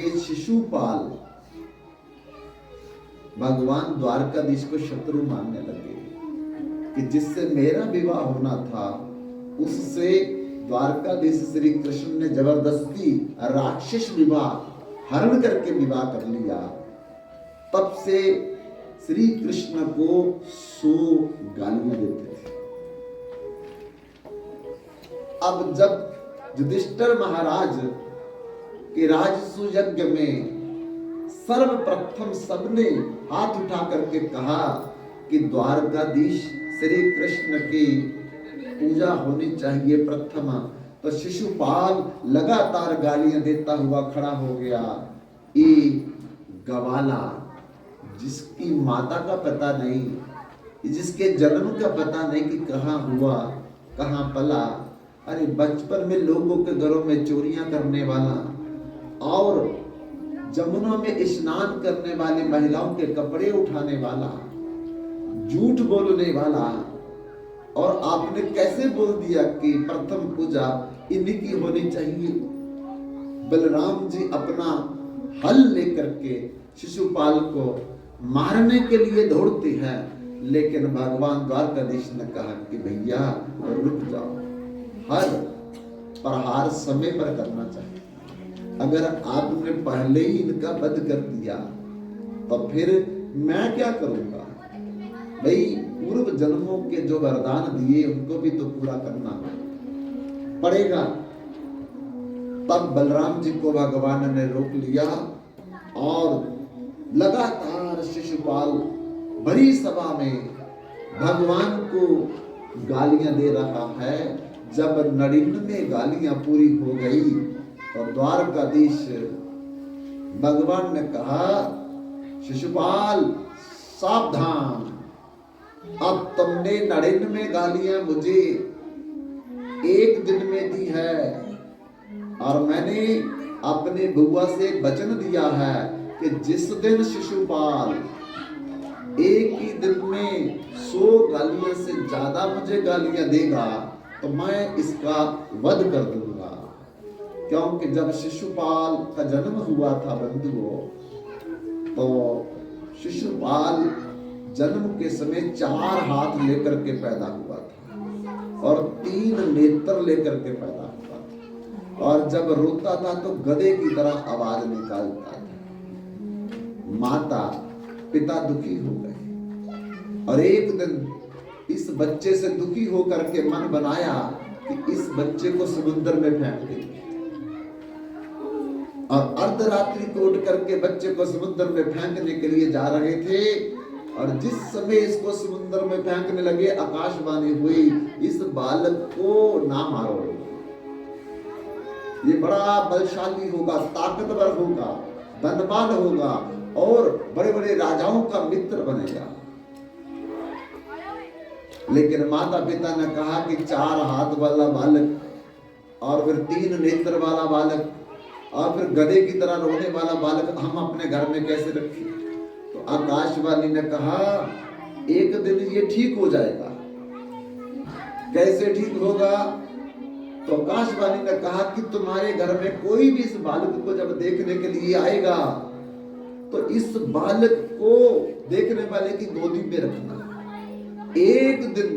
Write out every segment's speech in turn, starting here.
ये शिशुपाल भगवान द्वारकाधीश को शत्रु मानने लगे कि जिससे मेरा विवाह होना था उससे द्वारकाधीश श्री कृष्ण ने जबरदस्ती राक्षस विवाह हरण करके विवाह कर लिया। तब से श्री कृष्ण को 100 गालियां देते थे। अब जब युधिष्ठिर महाराज के राजसूय यज्ञ में सर्वप्रथम सबने हाथ उठा करके कहा कि द्वारकाधीश श्री कृष्ण की पूजा होनी चाहिए प्रथम, तो शिशुपाल लगातार गालियां देता हुआ खड़ा हो गया। ये गवाला जिसकी माता का पता नहीं, जिसके जन्म का पता नहीं कि कहाँ हुआ कहाँ पला, अरे बचपन में लोगों के घरों में चोरियां करने वाला और जमुना में स्नान करने वाली महिलाओं के कपड़े उठाने वाला, झूठ बोलने वाला, और आपने कैसे बोल दिया कि प्रथम पूजा इन्हीं की होनी चाहिए। बलराम जी अपना हल लेकर के शिशुपाल को मारने के लिए दौड़ते हैं, लेकिन भगवान द्वारकाधीश ने कहा कि भैया रुक जाओ, हर प्रहार समय पर करना चाहिए। अगर आपने पहले ही इनका वध कर दिया तो फिर मैं क्या करूंगा भाई, पूर्व जन्मों के जो वरदान दिए उनको भी तो पूरा करना पड़ेगा। तब बलराम जी को भगवान ने रोक लिया और लगातार शिशुपाल बड़ी सभा में भगवान को गालियां दे रहा है। जब 99 गालियां पूरी हो गई और द्वारकाधीश भगवान ने कहा, शिशुपाल सावधान, अब तुमने 99 गालियां मुझे एक दिन में दी है और मैंने अपने बुआ से वचन दिया है कि जिस दिन शिशुपाल एक ही दिन में 100 गालियां से ज्यादा मुझे गालियां देगा तो मैं इसका वध कर दूंगा। क्योंकि जब शिशुपाल का जन्म हुआ था बंधुओं, तो शिशुपाल जन्म के समय 4 हाथ लेकर के पैदा हुआ था और 3 नेत्र लेकर के पैदा हुआ था, और जब रोता था तो गधे की तरह आवाज निकालता था। माता पिता दुखी हो गए और एक दिन इस बच्चे से दुखी होकर के मन बनाया कि इस बच्चे को समुद्र में फेंक देंगे, और अर्धरात्रि को उठ करके बच्चे को समुद्र में फेंकने के लिए जा रहे थे। और जिस समय इसको समुद्र में फेंकने लगे, आकाशवाणी हुई, इस बालक को ना मारो, ये बड़ा बलशाली होगा, ताकतवर होगा, धनवान होगा और बड़े बड़े राजाओं का मित्र बनेगा। लेकिन माता पिता ने कहा कि 4 हाथ वाला बालक और फिर 3 नेत्र वाला बालक और फिर गधे की तरह रोने वाला बालक हम अपने घर में कैसे रखें। तो आकाशवाणी ने कहा, एक दिन ये ठीक हो जाएगा। कैसे ठीक होगा? तो आकाशवाणी ने कहा कि तुम्हारे घर में कोई भी इस बालक को जब देखने के लिए आएगा तो इस बालक को देखने वाले की गोदी में रखना। एक दिन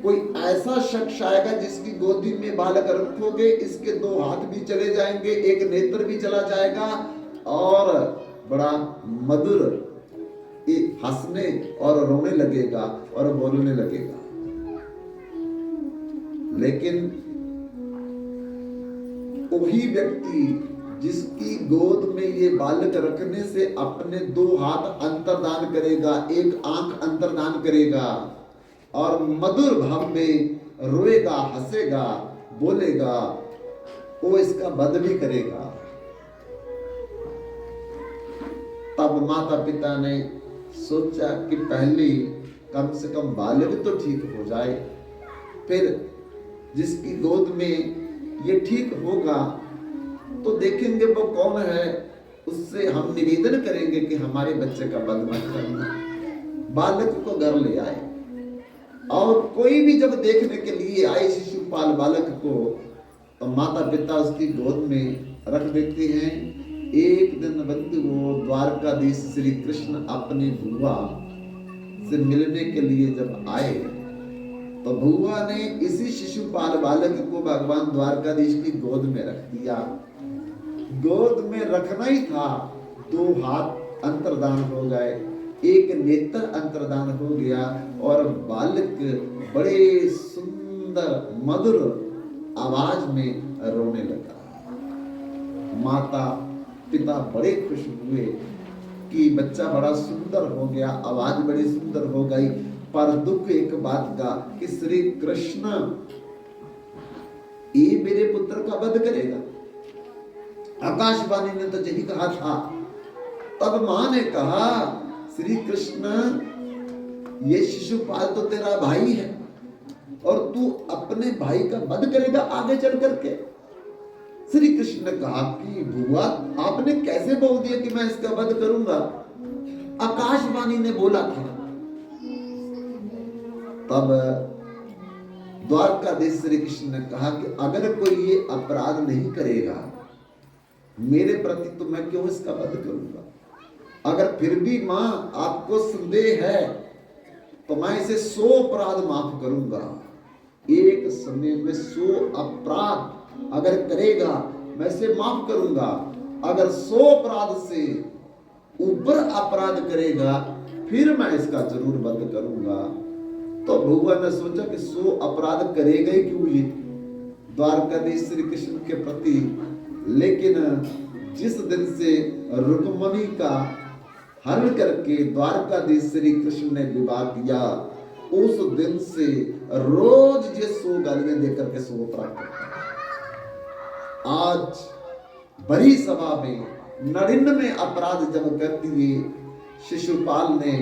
कोई ऐसा शख्स आएगा जिसकी गोदी में बालक रखोगे, इसके 2 हाथ भी चले जाएंगे, एक नेत्र भी चला जाएगा और बड़ा मधुर हंसने और रोने लगेगा और बोलने लगेगा। लेकिन वही व्यक्ति जिसकी गोद में ये बालक रखने से अपने 2 हाथ अंतर्दान करेगा, एक आंख अंतर्दान करेगा और मधुर भाव में रोएगा, हंसेगा, बोलेगा, वो इसका वध भी करेगा। तब माता पिता ने सोचा कि पहले कम से कम बालक तो ठीक हो जाए, फिर जिसकी गोद में ये ठीक होगा तो देखेंगे वो कौन है, उससे हम निवेदन करेंगे कि हमारे बच्चे का वध मत करना। बालक को घर ले आए और कोई भी जब देखने के लिए आए शिशुपाल बालक को, तो माता पिता उसकी गोद में रख देते हैं एक दिन बंधुओं द्वारकाधीश श्री कृष्ण अपनी बुआ से मिलने के लिए जब आए तो बुआ ने इसी शिशुपाल बालक को भगवान द्वारकाधीश की गोद में रख दिया। गोद में रखना ही था, 2 हाथ अंतर्धान हो गए, एक नेत्र अंतर्धान हो गया और बालक बड़े सुंदर मधुर आवाज में रोने लगा। माता पिता बड़े खुश हुए कि बच्चा बड़ा सुंदर हो गया, आवाज बड़ी सुंदर हो गई। पर दुख एक बात का कि श्री कृष्ण ये मेरे पुत्र का वध करेगा। आकाशवाणी ने तो यही कहा था। तब मां ने कहा, श्री कृष्ण ये शिशुपाल तो तेरा भाई है और तू अपने भाई का वध करेगा आगे चल करके। श्री कृष्ण ने कहा कि बुआ आपने कैसे बोल दिया कि मैं इसका वध करूंगा, आकाशवाणी ने बोला था। तब द्वारकाधीश श्री कृष्ण ने कहा कि अगर कोई ये अपराध नहीं करेगा मेरे प्रति तो मैं क्यों इसका वध करूंगा। अगर फिर भी मां आपको संदेह है तो मैं इसे 100 अपराध माफ करूंगा। एक समय में 100 अपराध अगर करेगा मैं इसे माफ करूंगा। अगर 100 अपराध से ऊपर अपराध करेगा फिर मैं इसका जरूर वध करूंगा। तो भगवान ने सोचा कि 100 अपराध करेगा ही क्यों ये द्वारकाधीश श्री कृष्ण के प्रति। लेकिन जिस दिन से रुक्मणी का हरण करके द्वारकाधीश श्री कृष्ण ने विवाह किया उस दिन से रोज ये 100 गालियां देकर के 100 अपराध करता है। आज बड़ी सभा में 99 अपराध जब कर दिए शिशुपाल ने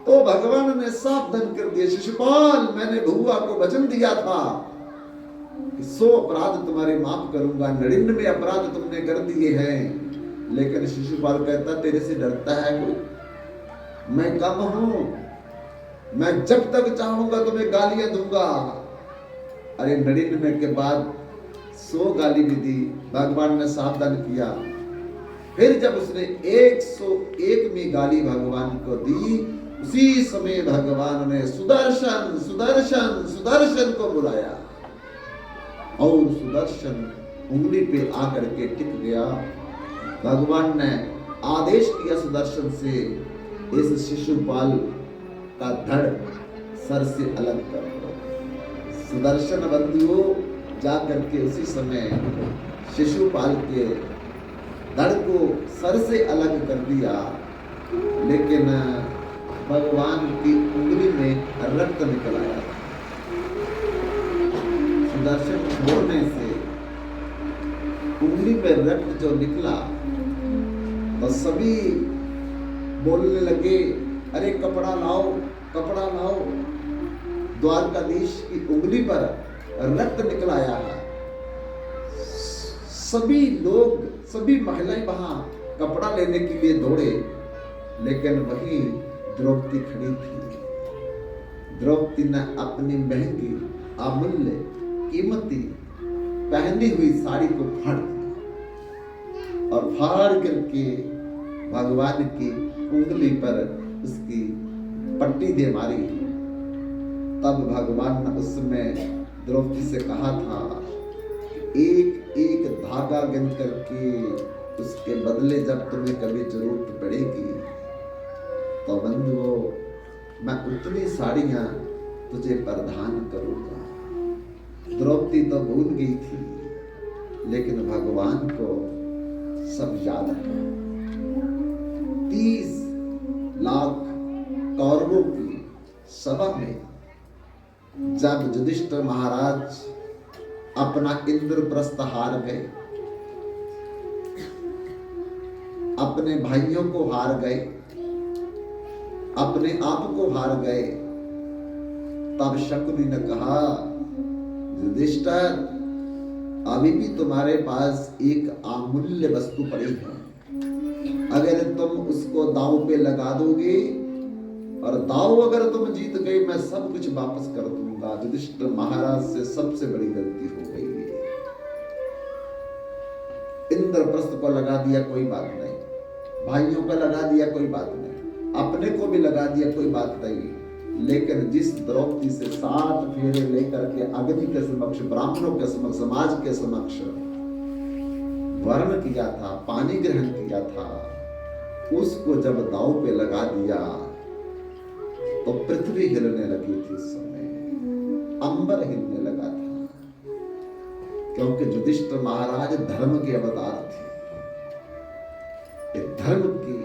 तो भगवान ने सावधान कर दिया, शिशुपाल मैंने भुआ को वचन दिया था कि 100 अपराध तुम्हारे माफ करूंगा, 99 अपराध तुमने कर दिए हैं। लेकिन शिशुपाल कहता तेरे से डरता है कोई, मैं कम हूं, मैं जब तक चाहूंगा तुम्हें गालियां दूंगा। अरे 99 के बाद 100 गाली भी दी, भगवान ने सावधान किया। फिर जब उसने 101वीं गाली भगवान को दी उसी समय भगवान ने सुदर्शन सुदर्शन सुदर्शन को बुलाया और सुदर्शन उंगली पे आकर के टिक गया। भगवान ने आदेश किया सुदर्शन से इस शिशुपाल का धड़ सर से अलग कर दो। सुदर्शन बंधुओं जाकर के उसी समय शिशुपाल के धड़ को सर से अलग कर दिया। लेकिन भगवान की उंगली में रक्त निकल आया। सुदर्शन छोड़ने से उंगली में रक्त जो निकला तो सभी बोलने लगे, अरे कपड़ा लाओ कपड़ा लाओ, द्वारकाधीश की उंगली पर रक्त निकल आया है। सभी लोग सभी महिलाएं वहां कपड़ा लेने के लिए दौड़े, लेकिन वही द्रौपदी खड़ी थी। द्रौपदी ने अपनी महंगी अमूल्य कीमती पहनी हुई साड़ी को फाड़ दिया और फाड़ करके भगवान की उंगली पर उसकी पट्टी दे मारी। तब भगवान ने उसमें द्रौपदी से कहा था एक एक धागा गिन करके उसके बदले जब तुम्हें कभी जरूरत पड़ेगी तो बंधुओं मैं उतनी साड़ियां तुझे प्रदान करूंगा। द्रौपदी तो भूल गई थी, लेकिन भगवान को सब याद है। 30 लाख कौरवों की सभा में जब युधिष्ठिर महाराज अपना इंद्रप्रस्थ हार गए, अपने भाइयों को हार गए, अपने आप को हार गए, तब शकुनी ने कहा युधिष्ठिर अभी भी तुम्हारे पास एक अमूल्य वस्तु पड़ी है, अगर तुम उसको दांव पे लगा दोगे और दांव अगर तुम जीत गए मैं सब कुछ वापस कर दूंगा। युधिष्ठिर महाराज से सबसे बड़ी गलती हो गई है। इंद्रप्रस्थ को लगा दिया कोई बात नहीं, भाइयों को लगा दिया कोई बात नहीं, अपने को भी लगा दिया कोई बात नहीं, लेकिन जिस द्रौपदी से 7 फेरे लेकर के अग्नि के समक्ष, ब्राह्मणों के समक्ष, समाज के समक्ष वर्ण किया था, पानी ग्रहण किया था, उसको जब दांव पे लगा दिया तो पृथ्वी हिलने लगी थी। उस समय अंबर हिलने लगा था, क्योंकि युधिष्ठिर महाराज धर्म के अवतार थे। धर्म के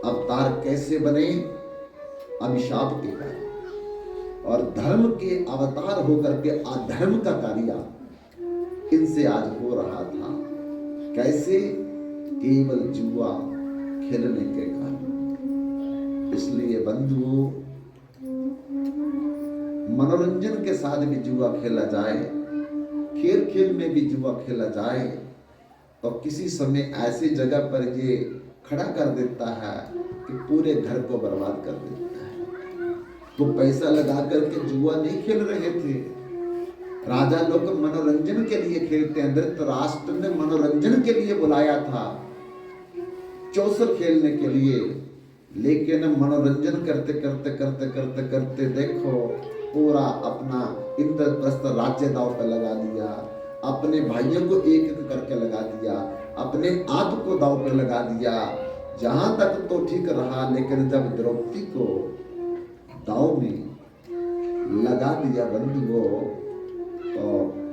अवतार कैसे बने? अभिशाप के कारण। और धर्म के अवतार होकर के अधर्म का कार्य इनसे आज हो रहा था। कैसे? केवल जुआ खेलने के कारण। इसलिए बंधुओं, मनोरंजन के साथ भी जुआ खेला जाए, खेल खेल में भी जुआ खेला जाए, तो किसी समय ऐसी जगह पर ये खड़ा कर देता है कि पूरे घर को बर्बाद कर देता है। तो पैसा लगा करके जुआ नहीं खेल रहे थे, राजा लोग मनोरंजन के लिए खेलते हैं। धृतराष्ट्र ने मनोरंजन के लिए बुलाया था, चौसर खेलने के लिए, लेकिन मनोरंजन करते करते करते करते करते देखो पूरा अपना इंद्रप्रस्थ राज्य दांव पे लगा दिया, अपने भाइयों को एक एक करके लगा दिया, अपने आप को दांव पे लगा दिया। जहां तक तो ठीक रहा, लेकिन जब द्रौपदी को दांव में लगा दिया बंधुओं, तो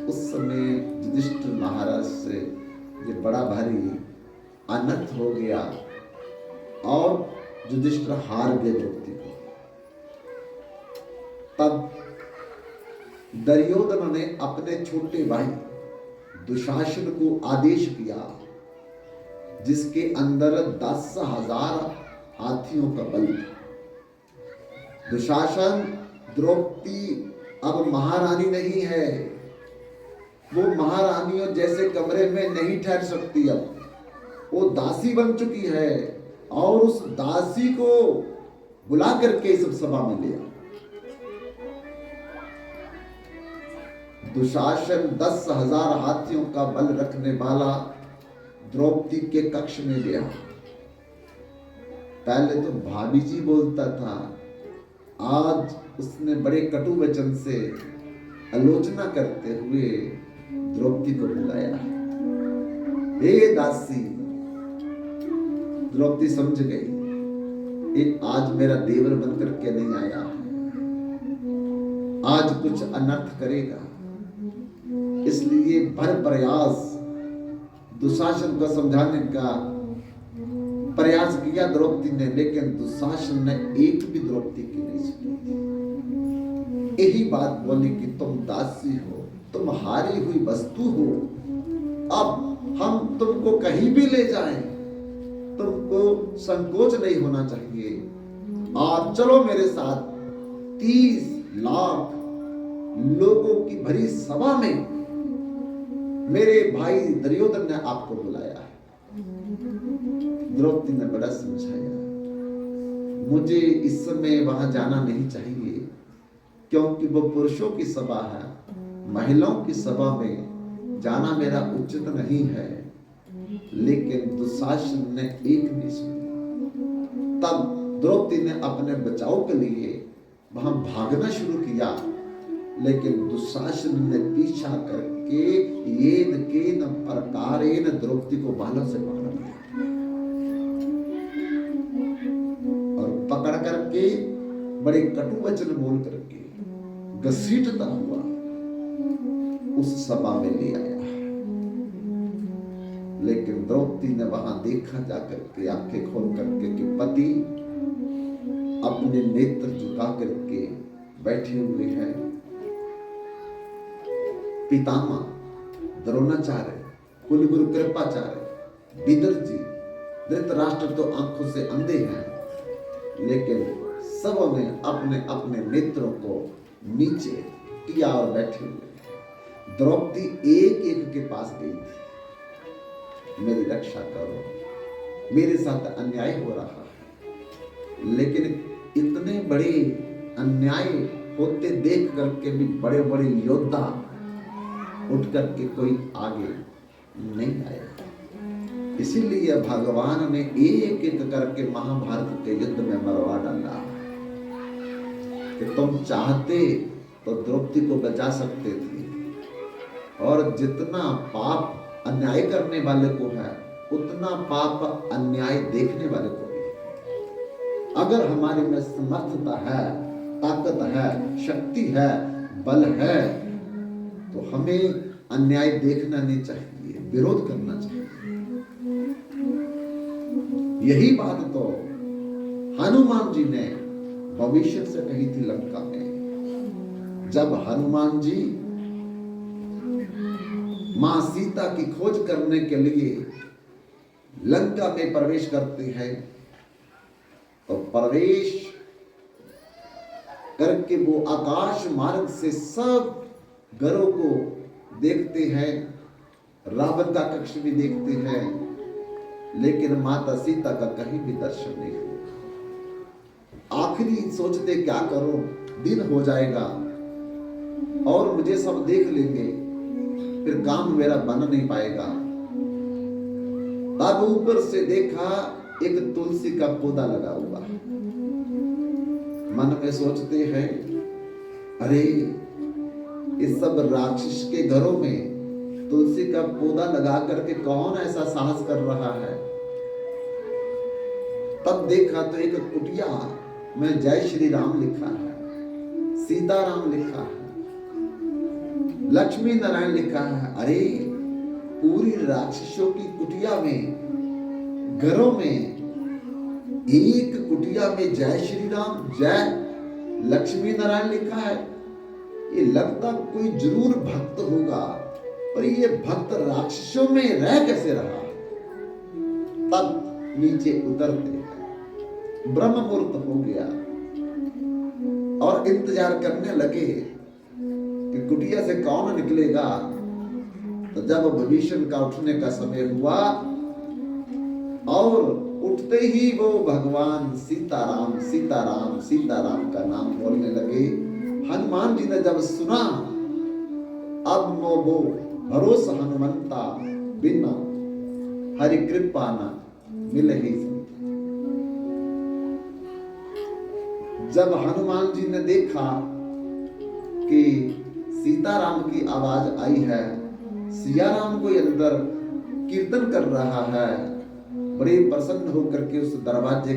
उस समय युधिष्ठिर महाराज से ये बड़ा भारी अनर्थ हो गया और युधिष्ठिर हार गए द्रौपदी को। तब दुर्योधन ने अपने छोटे भाई दुशासन को आदेश किया, जिसके अंदर 10,000 हाथियों का बल था। दुशासन, द्रौपदी अब महारानी नहीं है, वो महारानियों जैसे कमरे में नहीं ठहर सकती, अब वो दासी बन चुकी है। और उस दासी को बुला करके सब सभा में लिया। दुशासन 10,000 हाथियों का बल रखने वाला द्रौपदी के कक्ष में गया। पहले तो भाभी जी बोलता था, आज उसने बड़े कटु वचन से आलोचना करते हुए द्रौपदी को बुलाया। हे दासी, द्रौपदी समझ गई, ये आज मेरा देवर बनकर के नहीं आया, आज कुछ अनर्थ करेगा। इसलिए भर प्रयास दुशासन को समझाने का प्रयास किया द्रौपदी ने, लेकिन दुशासन ने एक भी द्रौपदी की नहीं सुनी। यही बात बोली कि तुम दासी हो, तुम हारी हुई वस्तु हो, अब हम तुमको कहीं भी ले जाएं, तुमको संकोच नहीं होना चाहिए, और चलो मेरे साथ 30 लाख लोगों की भरी सभा में मेरे भाई दुर्योधन ने आपको बुलाया है। द्रौपदी ने बड़ा समझाया, मुझे इस समय वहां जाना नहीं चाहिए, क्योंकि वो पुरुषों की सभा है, महिलाओं की सभा में जाना मेरा उचित नहीं है। लेकिन दुशासन ने एक नहीं सुनी। तब द्रौपदी ने अपने बचाव के लिए वहां भागना शुरू किया, लेकिन दुशासन ने पीछा करके येन केन प्रकारेण द्रौपदी को बालों से पकड़ लिया और पकड़ करके बड़े कटु वचन बोल करके घसीटता हुआ उस सभा में ले आया। लेकिन द्रौपदी ने वहां देखा जाकर के, आंखें खोल करके कि पति अपने नेत्र झुका करके बैठे हुए हैं। पितामह द्रोणाचार्य, कुलगुरु कृपाचार्य, विदुर जी, धृतराष्ट्र तो आंखों से अंधे हैं, लेकिन सब ने अपने अपने नेत्रों को नीचे किया और बैठे हुए। द्रौपदी एक एक के पास गई थी, मेरी रक्षा करो, मेरे साथ अन्याय हो रहा है। लेकिन इतने बड़े अन्याय होते देख करके भी बड़े बड़े योद्धा उठ करके कोई आगे नहीं आया। इसीलिए भगवान ने एक एक करके महाभारत के युद्ध में मरवा डाला कि तुम चाहते तो द्रौपदी को बचा सकते थे, और जितना पाप अन्याय करने वाले को है उतना पाप अन्याय देखने वाले को भी। अगर हमारे में समर्थता है, ताकत है, शक्ति है, बल है, तो हमें अन्याय देखना नहीं चाहिए, विरोध करना चाहिए। यही बात तो हनुमान जी ने भविष्य से कही थी लंका में। जब हनुमान जी मां सीता की खोज करने के लिए लंका में प्रवेश करते हैं, तो प्रवेश करके वो आकाश मार्ग से सब घरों को देखते हैं, रावण का कक्ष भी देखते हैं, लेकिन माता सीता का कहीं भी दर्शन नहीं हुआ। आखिरी सोचते क्या करो, दिन हो जाएगा और मुझे सब देख लेंगे, फिर काम मेरा बन नहीं पाएगा। तब ऊपर से देखा एक तुलसी का पौधा लगा हुआ। मन में सोचते हैं, अरे इस सब राक्षस के घरों में तुलसी का पौधा लगा करके कौन ऐसा साहस कर रहा है। तब देखा तो एक कुटिया में जय श्री राम लिखा है, सीताराम लिखा है, लक्ष्मी नारायण लिखा है। अरे पूरी राक्षसों की कुटिया में, घरों में, एक कुटिया में जय श्री राम, जय लक्ष्मी नारायण लिखा है। ये लगता कोई जरूर भक्त होगा, पर ये भक्त राक्षसों में रह कैसे रहा। तब नीचे उतरते ब्रह्म मुहूर्त हो गया और इंतजार करने लगे कि कुटिया से कौन निकलेगा। तो जब विभीषण का उठने का समय हुआ और उठते ही वो भगवान सीताराम सीताराम सीताराम का नाम बोलने लगे। हनुमान जी ने जब सुना, अब मोबो भरोसा हनुमंता बिना हरि कृपा न मिले ही। जब हनुमान जी ने देखा कि सीताराम की आवाज आई है, सिया राम को अंदर कीर्तन कर रहा है, बड़े प्रसन्न होकर के उस दरवाजे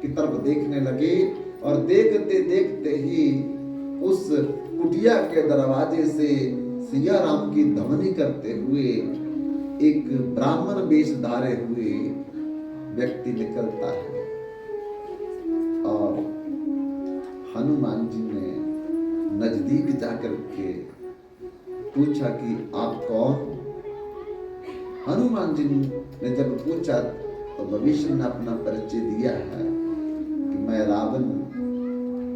की तरफ देखने लगे। और देखते देखते ही उस कुटिया के दरवाजे से सिया राम की धमनी करते हुए एक ब्राह्मण वेश धारे हुए व्यक्ति निकलता है। और हनुमान जी ने नजदीक जाकर के पूछा कि आप कौन। हनुमान जी ने जब पूछा तो भविष्य ने अपना परिचय दिया है कि मैं रावण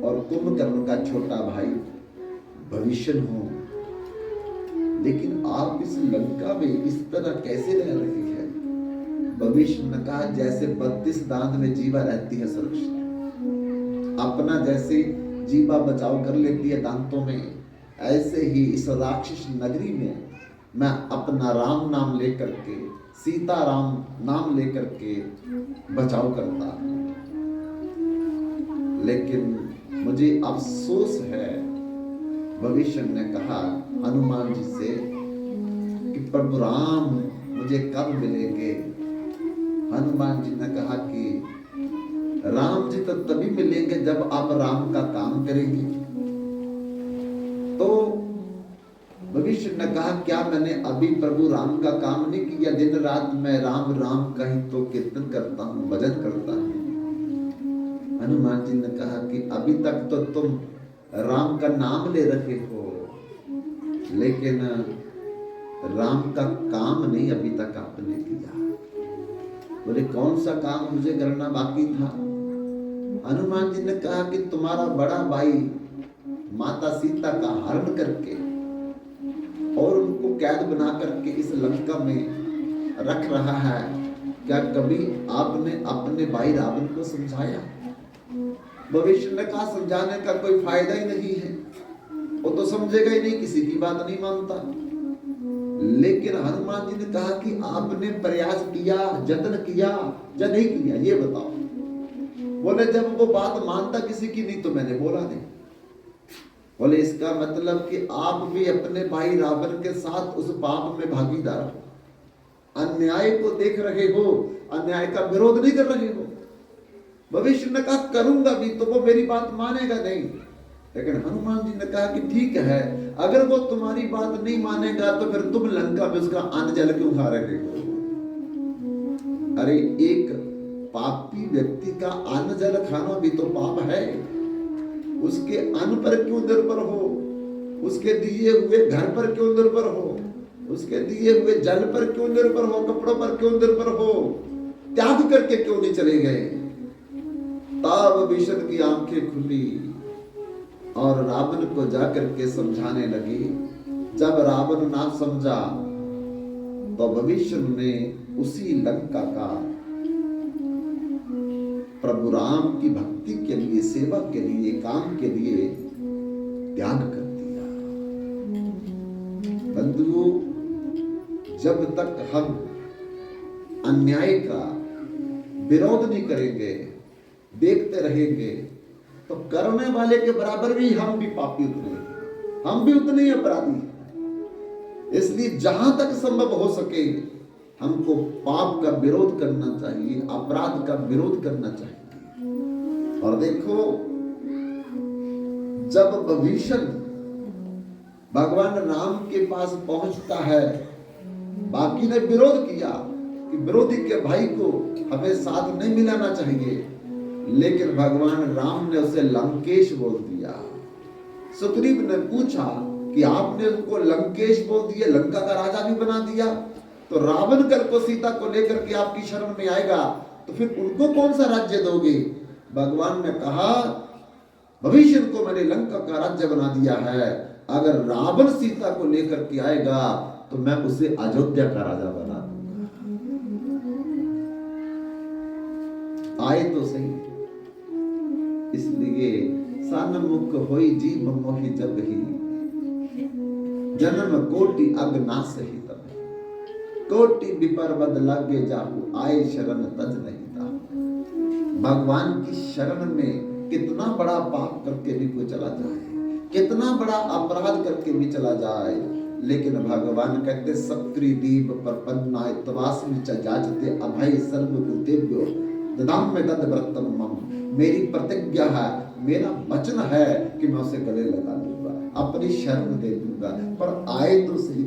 और कुंभकर्ण का छोटा भाई भविष्य हूं। लेकिन आप इस लंका में इस तरह कैसे रह रही है। भविष्य ने कहा, जैसे 32 दांत में जीवा रहती है सुरक्षित, अपना जैसे जीवा बचाव कर लेती है दांतों में, ऐसे ही इस राक्षस नगरी में मैं अपना राम नाम लेकर के, सीताराम नाम लेकर के बचाव करता हूं। लेकिन मुझे अफसोस है, भविष्य ने कहा हनुमान जी से, कि प्रभु राम मुझे कब मिलेंगे। हनुमान जी ने कहा कि राम जी तो तभी मिलेंगे जब आप राम का काम करेंगे। तो भविष्य ने कहा, क्या मैंने अभी प्रभु राम का काम नहीं किया। दिन रात मैं राम राम का ही तो कीर्तन करता हूँ, भजन करता हूँ। हनुमान जी ने कहा कि अभी तक तो तुम राम का नाम ले रहे हो, लेकिन राम का काम नहीं अभी तक आपने किया। बोले कौन सा काम मुझे करना बाकी था। हनुमान जी ने कहा कि तुम्हारा बड़ा भाई माता सीता का हरण करके और उनको कैद बना करके इस लंका में रख रहा है। क्या कभी आपने अपने भाई रावण को समझाया। भविष्य ने कहा, समझाने का कोई फायदा ही नहीं है, वो तो समझेगा ही नहीं, किसी की बात नहीं मानता। लेकिन हनुमान जी ने कहा कि आपने प्रयास किया, जतन किया या नहीं किया, ये बताओ। बोले जब वो बात मानता किसी की नहीं तो मैंने बोला नहीं। बोले इसका मतलब कि आप भी अपने भाई रावण के साथ उस पाप में भागीदार हो, अन्याय को देख रहे हो, अन्याय का विरोध नहीं कर रहे हो। भविष्य ने कहा करूंगा भी तो वो मेरी बात मानेगा नहीं। लेकिन हनुमान जी ने कहा कि ठीक है, अगर वो तुम्हारी बात नहीं मानेगा तो फिर तुम लंका में उसका अन्न जल क्यों खा रहे हो? अरे एक पापी व्यक्ति का अन्न जल खाना भी तो पाप है। उसके अन्न पर क्यों निर्भर हो, उसके दिए हुए घर पर क्यों निर्भर हो, उसके दिए हुए जल पर क्यों निर्भर हो, कपड़ों पर क्यों निर्भर हो, त्याग करके क्यों नहीं चले गए? तब विष्णु की आंखें खुली और रावण को जाकर के समझाने लगी। जब रावण ना समझा तो भविष्य ने उसी लंका का प्रभु राम की भक्ति के लिए, सेवा के लिए, काम के लिए त्याग कर दिया। बंधुओं, जब तक हम अन्याय का विरोध नहीं करेंगे, देखते रहेंगे, तो करने वाले के बराबर भी हम भी पापी उतने, हम भी उतने ही अपराधी। इसलिए जहां तक संभव हो सके हमको पाप का विरोध करना चाहिए, अपराध का विरोध करना चाहिए। और देखो, जब विभीषण भगवान राम के पास पहुंचता है, बाकी ने विरोध किया कि विरोधी के भाई को हमें साथ नहीं मिलाना चाहिए, लेकिन भगवान राम ने उसे लंकेश बोल दिया। सुग्रीव ने पूछा कि आपने उनको लंकेश बोल दिया, लंका का राजा भी बना दिया, तो रावण कल को सीता को लेकर के आपकी शरण में आएगा तो फिर उनको कौन सा राज्य दोगे? भगवान ने कहा भविष्य को मैंने लंका का राज्य बना दिया है, अगर रावण सीता को लेकर के आएगा तो मैं उसे अयोध्या का राजा बना दूंगा। आए तो सही। इसलिए सन्मुख होई जीव मोहि जब ही, जन्म कोटि अगनास ही तब, कोटि विपर बद लागे जाहु, आए शरण तज नहीं ताहु। भगवान की शरण में कितना बड़ा पाप करके भी कोई चला जाए, कितना बड़ा अपराध करके भी चला जाए, लेकिन भगवान कहते सक्री दीप प्रपन्नाय तवास्मि च जाजते अभय सर्वभूतेभ्यो ददाम में तद व्रतम मम। मेरी प्रतिज्ञा है, मेरा वचन है कि मैं उसे गले लगा लूंगा, अपनी शरण दे दूंगा, पर आए तो सही